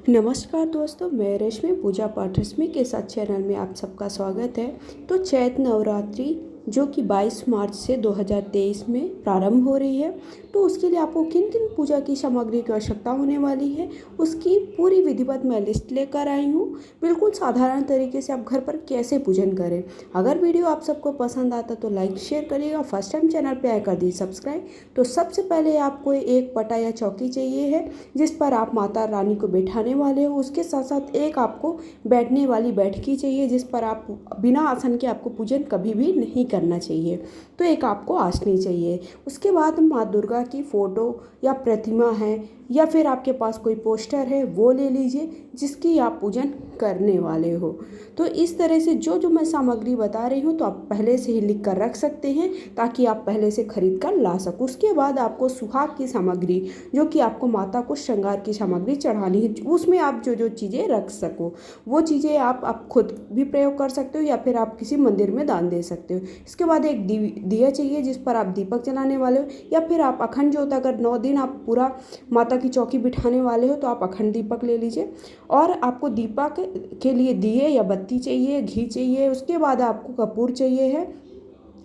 नमस्कार दोस्तों, मैं रश्मि पूजा पाठ रश्मि के साथ चैनल में आप सबका स्वागत है। तो चैत्र नवरात्रि जो कि 22 मार्च से 2023 में प्रारंभ हो रही है, तो उसके लिए आपको किन किन पूजा की सामग्री की आवश्यकता होने वाली है, उसकी पूरी विधिवत मैं लिस्ट लेकर आई हूँ। बिल्कुल साधारण तरीके से आप घर पर कैसे पूजन करें। अगर वीडियो आप सबको पसंद आता तो लाइक शेयर करिएगा। फर्स्ट टाइम चैनल पर आए कर दीजिए सब्सक्राइब। तो सबसे पहले आपको एक पटा या चौकी चाहिए है जिस पर आप माता रानी को बैठाने वाले हो। उसके साथ साथ एक आपको बैठने वाली बैठकी चाहिए जिस पर आप बिना आसन के आपको पूजन कभी भी नहीं करना चाहिए। तो एक आपको आसनी चाहिए। उसके बाद माँ दुर्गा की फ़ोटो या प्रतिमा है या फिर आपके पास कोई पोस्टर है वो ले लीजिए जिसकी आप पूजन करने वाले हो। तो इस तरह से जो जो मैं सामग्री बता रही हूँ तो आप पहले से ही लिख कर रख सकते हैं ताकि आप पहले से खरीद कर ला सको। उसके बाद आपको सुहाग की सामग्री जो कि आपको माता को श्रृंगार की सामग्री चढ़ानी है, उसमें आप जो जो चीज़ें रख सको वो चीज़ें आप खुद भी प्रयोग कर सकते हो या फिर आप किसी मंदिर में दान दे सकते हो। इसके बाद एक दिया चाहिए जिस पर आप दीपक जलाने वाले हो या फिर आप अखंड ज्योत, अगर 9 दिन आप पूरा माता की चौकी बिठाने वाले हो तो आप अखंड दीपक ले लीजिए। और आपको दीपक के लिए दिए या बत्ती चाहिए, घी चाहिए। उसके बाद आपको कपूर चाहिए है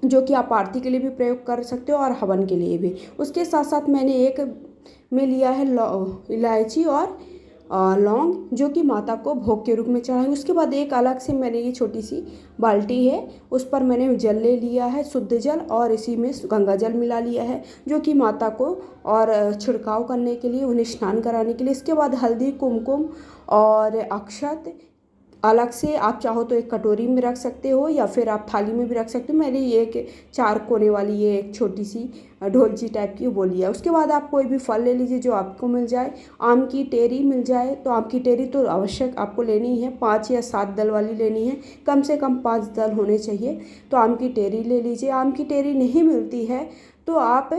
जो कि आप आरती के लिए भी प्रयोग कर सकते हो और हवन के लिए भी। उसके साथ साथ मैंने एक में लिया है इलायची और लौंग जो कि माता को भोग के रूप में चढ़ाई। उसके बाद एक अलग से मैंने ये छोटी सी बाल्टी है उस पर मैंने जल ले लिया है, शुद्ध जल, और इसी में गंगा जल मिला लिया है जो कि माता को और छिड़काव करने के लिए, उन्हें स्नान कराने के लिए। इसके बाद हल्दी, कुमकुम और अक्षत अलग से आप चाहो तो एक कटोरी में रख सकते हो या फिर आप थाली में भी रख सकते हो। मैंने ये एक 4 कोने वाली ये एक छोटी सी ढोलची टाइप की वो लिया। उसके बाद आप कोई भी फल ले लीजिए जो आपको मिल जाए। आम की टेरी मिल जाए तो आम की टेरी तो आवश्यक आपको लेनी है, 5 या 7 दल वाली लेनी है, कम से कम 5 दल होने चाहिए। तो आम की टेरी ले लीजिए। आम की टेरी नहीं मिलती है तो आप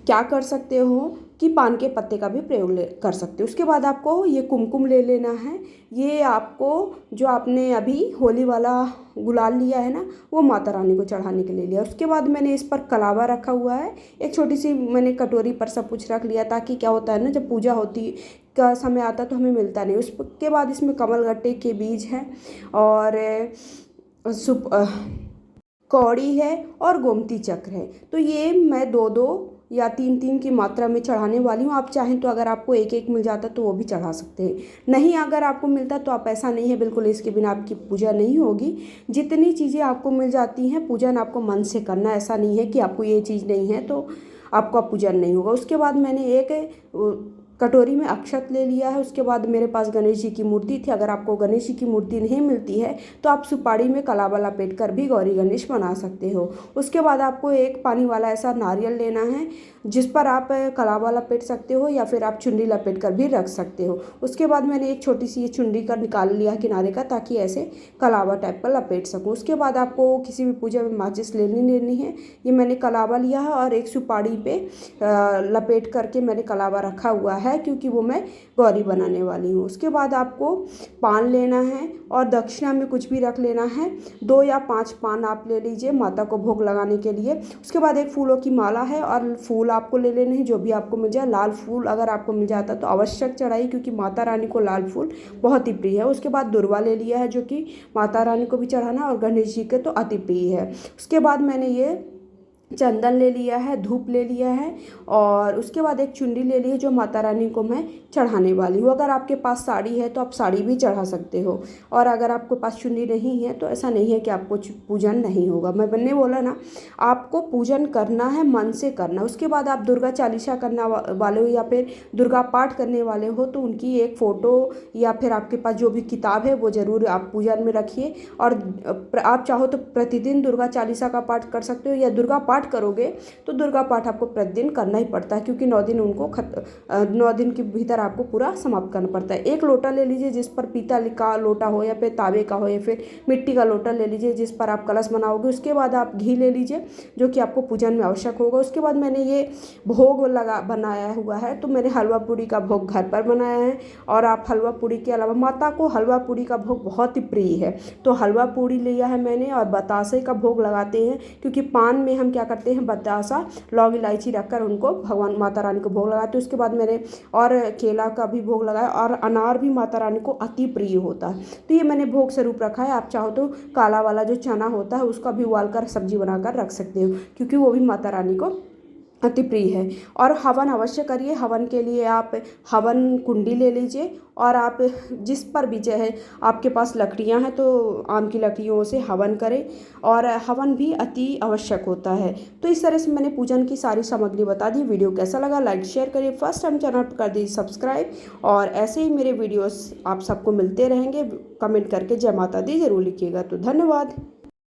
क्या कर सकते हो कि पान के पत्ते का भी प्रयोग कर सकते हो। उसके बाद आपको ये कुमकुम ले लेना है। ये आपको जो आपने अभी होली वाला गुलाल लिया है ना, वो माता रानी को चढ़ाने के लिए लिया। उसके बाद मैंने इस पर कलावा रखा हुआ है, एक छोटी सी मैंने कटोरी पर सब कुछ रख लिया ताकि क्या होता है ना, जब पूजा होती का समय आता तो हमें मिलता नहीं। उसके बाद इसमें कमलगट्टे के बीज हैं और सुप कौड़ी है और गोमती चक्र है। तो ये मैं 2-2 या 3-3 की मात्रा में चढ़ाने वाली हूँ। आप चाहें तो अगर आपको एक एक मिल जाता तो वो भी चढ़ा सकते हैं, नहीं अगर आपको मिलता तो आप, ऐसा नहीं है बिल्कुल इसके बिना आपकी पूजा नहीं होगी। जितनी चीज़ें आपको मिल जाती हैं पूजन आपको मन से करना, ऐसा नहीं है कि आपको ये चीज़ नहीं है तो आपका पूजन नहीं होगा। उसके बाद मैंने एक कटोरी में अक्षत ले लिया है। उसके बाद मेरे पास गणेश जी की मूर्ति थी। अगर आपको गणेश जी की मूर्ति नहीं मिलती है तो आप सुपारी में कलावा लपेट कर भी गौरी गणेश बना सकते हो। उसके बाद आपको एक पानी वाला ऐसा नारियल लेना है जिस पर आप कलावा लपेट सकते हो या फिर आप चुनरी लपेट कर भी रख सकते हो। उसके बाद मैंने एक छोटी सी ये चुनरी का निकाल लिया किनारे का ताकि ऐसे कलावा टाइप का लपेट सकूँ। उसके बाद आपको किसी भी पूजा में माचिस लेनी है। ये मैंने कलावा लिया है और एक सुपारी पे लपेट करके मैंने कलावा रखा हुआ है क्योंकि वो मैं गौरी बनाने वाली हूँ। उसके बाद आपको पान लेना है और दक्षिणा में कुछ भी रख लेना है। 2 या 5 पान आप ले लीजिए माता को भोग लगाने के लिए। उसके बाद एक फूलों की माला है और फूल आपको ले लेने हैं जो भी आपको मिल जाए। लाल फूल अगर आपको मिल जाता तो आवश्यक चढ़ाई क्योंकि माता रानी को लाल फूल बहुत ही प्रिय है। उसके बाद दुर्वा ले लिया है जो कि माता रानी को भी चढ़ाना और गणेश जी के तो अति प्रिय है। उसके बाद मैंने ये चंदन ले लिया है, धूप ले लिया है और उसके बाद एक चुनरी ले ली है जो माता रानी को मैं चढ़ाने वाली हूँ। अगर आपके पास साड़ी है तो आप साड़ी भी चढ़ा सकते हो और अगर आपके पास चुनरी नहीं है तो ऐसा नहीं है कि आपको पूजन नहीं होगा। मैंने बोला ना, आपको पूजन करना है, मन से करना। उसके बाद आप दुर्गा चालीसा करने वाले हो या फिर दुर्गा पाठ करने वाले हो तो उनकी एक फ़ोटो या फिर आपके पास जो भी किताब है वो ज़रूर आप पूजन में रखिए। और आप चाहो तो प्रतिदिन दुर्गा चालीसा का पाठ कर सकते हो या दुर्गा पाठ करोगे तो दुर्गा पाठ आपको प्रतिदिन करना ही पड़ता है क्योंकि 9 दिन उनको 9 दिन के भीतर आपको पूरा समाप्त करना पड़ता है। एक लोटा ले लीजिए जिस पर पीतल का लोटा हो या फिर तांबे का हो या फिर मिट्टी का लोटा ले लीजिए जिस पर आप कलश बनाओगे। उसके बाद आप घी ले लीजिए जो कि आपको पूजन में आवश्यक होगा। उसके बाद मैंने ये भोग बनाया हुआ है तो मैंने हलवा पूड़ी का भोग घर पर बनाया है। और आप हलवा पूड़ी के अलावा, माता को हलवा पूड़ी का भोग बहुत ही प्रिय है तो हलवा पूड़ी लिया है मैंने और बतासे का भोग लगाते हैं क्योंकि पान में हम क्या करते हैं, बतासा, लौंग, इलायची रखकर उनको भगवान माता रानी को भोग लगाते हैं। उसके बाद मैंने और केला का भी भोग लगाया, और अनार भी माता रानी को अति प्रिय होता है। तो ये मैंने भोग स्वरूप रखा है। आप चाहो तो काला वाला जो चना होता है उसका भी उबाल कर सब्जी बनाकर रख सकते हो, क्योंकि वो भी माता रानी को अति प्रिय है। और हवन अवश्य करिए। हवन के लिए आप हवन कुंडी ले लीजिए, और आप जिस पर भी चाहे आपके पास लकड़ियां हैं तो आम की लकड़ियों से हवन करें, और हवन भी अति आवश्यक होता है। तो इस तरह से मैंने पूजन की सारी सामग्री बता दी। वीडियो कैसा लगा लाइक शेयर करिए, फर्स्ट टाइम चैनल पर कर दीजिए सब्सक्राइब, और ऐसे ही मेरे वीडियोस आप सबको मिलते रहेंगे। कमेंट करके जय माता दी जरूर लिखिएगा। तो धन्यवाद।